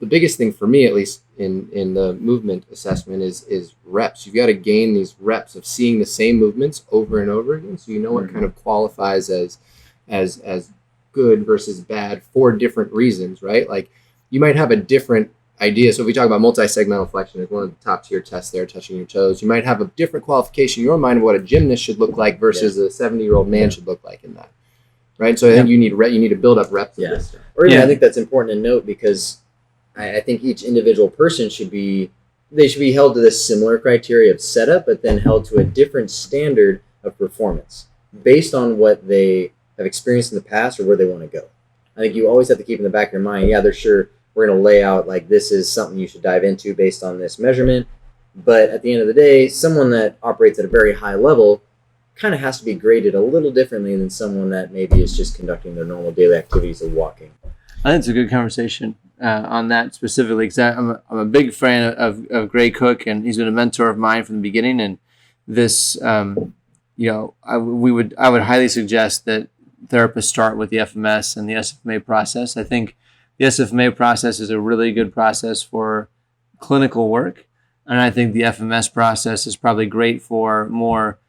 biggest thing for me, at least in the movement assessment, is reps. You've got to gain these reps of seeing the same movements over and over again, so you know what kind of qualifies as good versus bad for different reasons, right? Like you might have a different idea. So if we talk about multi-segmental flexion, it's one of the top tier tests there, touching your toes. You might have a different qualification in your mind of what a gymnast should look like versus a 70-year-old man should look like in that, right? So I think you need to build up reps. Yeah. Or even I think that's important to note because I think each individual person should be held to this similar criteria of setup, but then held to a different standard of performance based on what they have experienced in the past or where they want to go. I think you always have to keep in the back of your mind, they're sure we're going to lay out like this is something you should dive into based on this measurement. But at the end of the day, someone that operates at a very high level kind of has to be graded a little differently than someone that maybe is just conducting their normal daily activities of walking. I think it's a good conversation on that specifically because I'm a big fan of Gray Cook, and he's been a mentor of mine from the beginning. And this, I would highly suggest that therapists start with the FMS and the SFMA process. I think the SFMA process is a really good process for clinical work, and I think the FMS process is probably great for more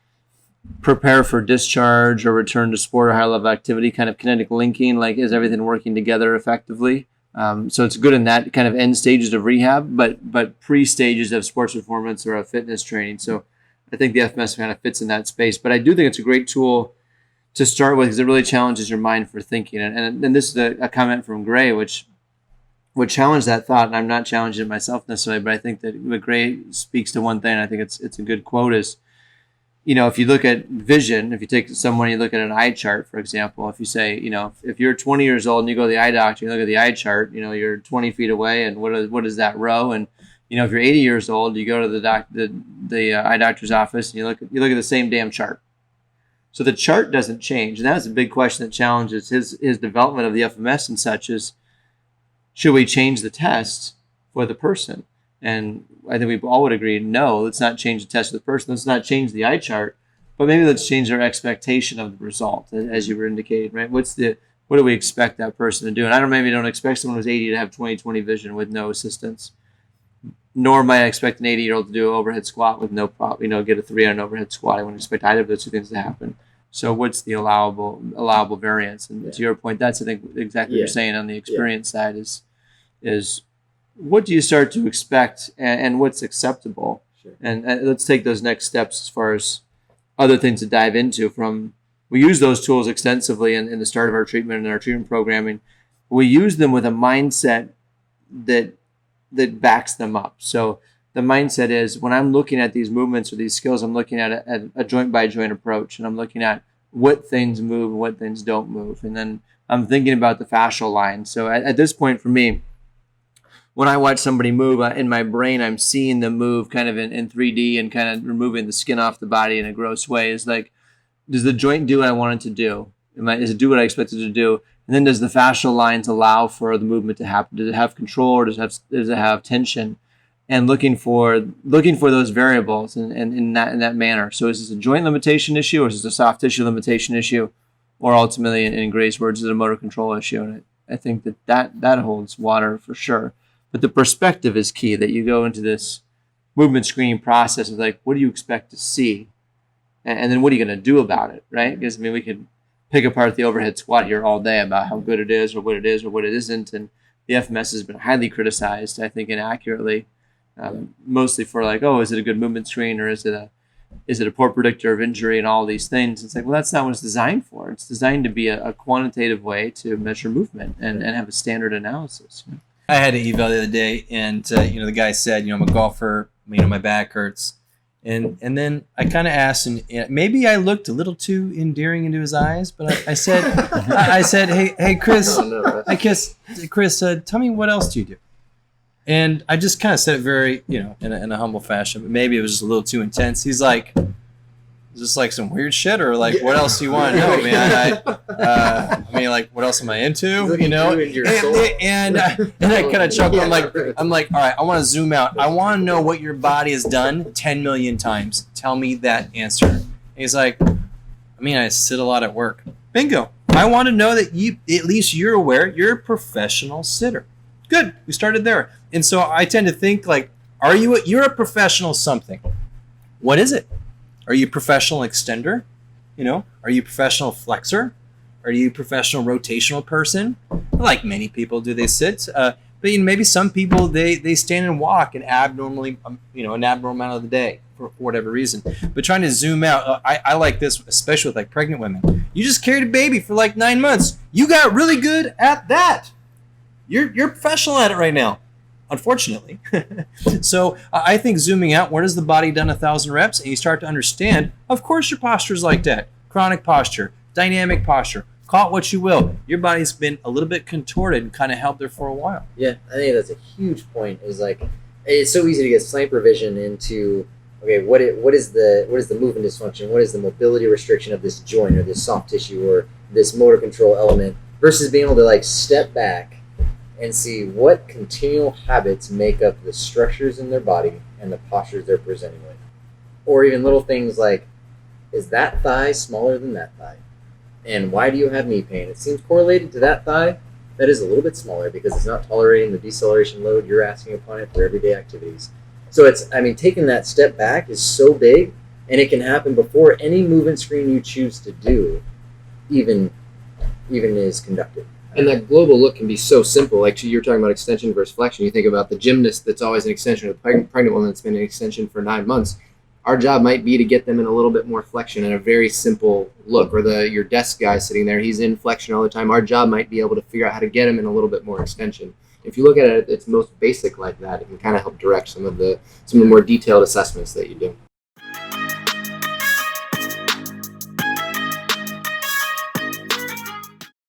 prepare for discharge or return to sport or high level activity, kind of kinetic linking, like is everything working together effectively? So it's good in that kind of end stages of rehab, but pre-stages of sports performance or of fitness training. So I think the FMS kind of fits in that space. But I do think it's a great tool to start with because it really challenges your mind for thinking. And this is a comment from Gray, which would challenge that thought. And I'm not challenging it myself necessarily, but I think that what Gray speaks to one thing, and I think it's a good quote, is, if you look at vision, if you take someone, you look at an eye chart, for example, if you say, if you're 20 years old and you go to the eye doctor, you look at the eye chart, you're 20 feet away, and what is that row? And, if you're 80 years old, you go to the eye doctor's office and you look at the same damn chart. So the chart doesn't change. And that's a big question that challenges his development of the FMS and such is, should we change the test for the person? And I think we all would agree, no, let's not change the test of the person. Let's not change the eye chart, but maybe let's change our expectation of the result, as you were indicating, right? What do we expect that person to do? And maybe don't expect someone who's 80 to have 20/20 vision with no assistance, nor might I expect an 80-year-old to do an overhead squat with no problem, get a 3 on an overhead squat. I wouldn't expect either of those two things to happen. So what's the allowable variance? And to your point, that's, I think, exactly what you're saying on the experience side is what do you start to expect and what's acceptable? Sure. And let's take those next steps as far as other things to dive into. We use those tools extensively in the start of our treatment and our treatment programming. We use them with a mindset that backs them up. So the mindset is when I'm looking at these movements or these skills, I'm looking at a joint by joint approach, and I'm looking at what things move and what things don't move. And then I'm thinking about the fascial line. So at this point for me, when I watch somebody move, in my brain, I'm seeing them move kind of in 3D and kind of removing the skin off the body in a gross way. It's like, does the joint do what I want it to do? Does it do what I expect it to do? And then does the fascial lines allow for the movement to happen? Does it have control or does it have tension? And looking for those variables and in that manner. So is this a joint limitation issue or is this a soft tissue limitation issue? Or ultimately, in Gray's words, is it a motor control issue? And I think that holds water for sure. But the perspective is key, that you go into this movement screening process of like, what do you expect to see? And then what are you going to do about it, right? Because, we could pick apart the overhead squat here all day about how good it is or what it isn't. And the FMS has been highly criticized, I think, inaccurately, mostly for like, oh, is it a good movement screen or is it a poor predictor of injury and all these things? It's like, well, that's not what it's designed for. It's designed to be a quantitative way to measure movement and have a standard analysis. I had an eval the other day, and the guy said, I'm a golfer, my back hurts, and then I kind of asked, and maybe I looked a little too endearing into his eyes, but I said, hey, Chris, Chris, tell me what else do you do? And I just kind of said it very, in a humble fashion, but maybe it was just a little too intense. He's like, is this like some weird shit or like what else do you want to know, man? Like what else am I into? And I kind of chuckle. I'm like, all right, I want to zoom out. I want to know what your body has done 10 million times. Tell me that answer. And he's like, I sit a lot at work. Bingo. I want to know that at least you're aware you're a professional sitter. Good. We started there. And so I tend to think like, you're a professional something. What is it? Are you a professional extender? Are you a professional flexor? Are you a professional rotational person? Like many people, do they sit? But maybe some people they stand and walk an abnormal amount of the day for whatever reason. But trying to zoom out, I like this, especially with like pregnant women. You just carried a baby for like 9 months. You got really good at that. You're professional at it right now, unfortunately. So I think zooming out, when has the body done 1,000 reps, and you start to understand, of course your posture is like that. Chronic posture, dynamic posture, call it what you will. Your body's been a little bit contorted and kind of held there for a while. Yeah, I think that's a huge point. Is like, it's so easy to get sniper vision into, okay, what is the movement dysfunction? What is the mobility restriction of this joint or this soft tissue or this motor control element, versus being able to like step back and see what continual habits make up the structures in their body and the postures they're presenting with. Or even little things like, is that thigh smaller than that thigh? And why do you have knee pain? It seems correlated to that thigh that is a little bit smaller because it's not tolerating the deceleration load you're asking upon it for everyday activities. So taking that step back is so big, and it can happen before any movement screen you choose to do even is conducted. And that global look can be so simple. Like you're talking about extension versus flexion. You think about the gymnast that's always an extension, or the pregnant woman that's been an extension for 9 months. Our job might be to get them in a little bit more flexion in a very simple look. Or your desk guy sitting there, he's in flexion all the time. Our job might be able to figure out how to get him in a little bit more extension. If you look at it, it's most basic like that. It can kind of help direct some of the more detailed assessments that you do.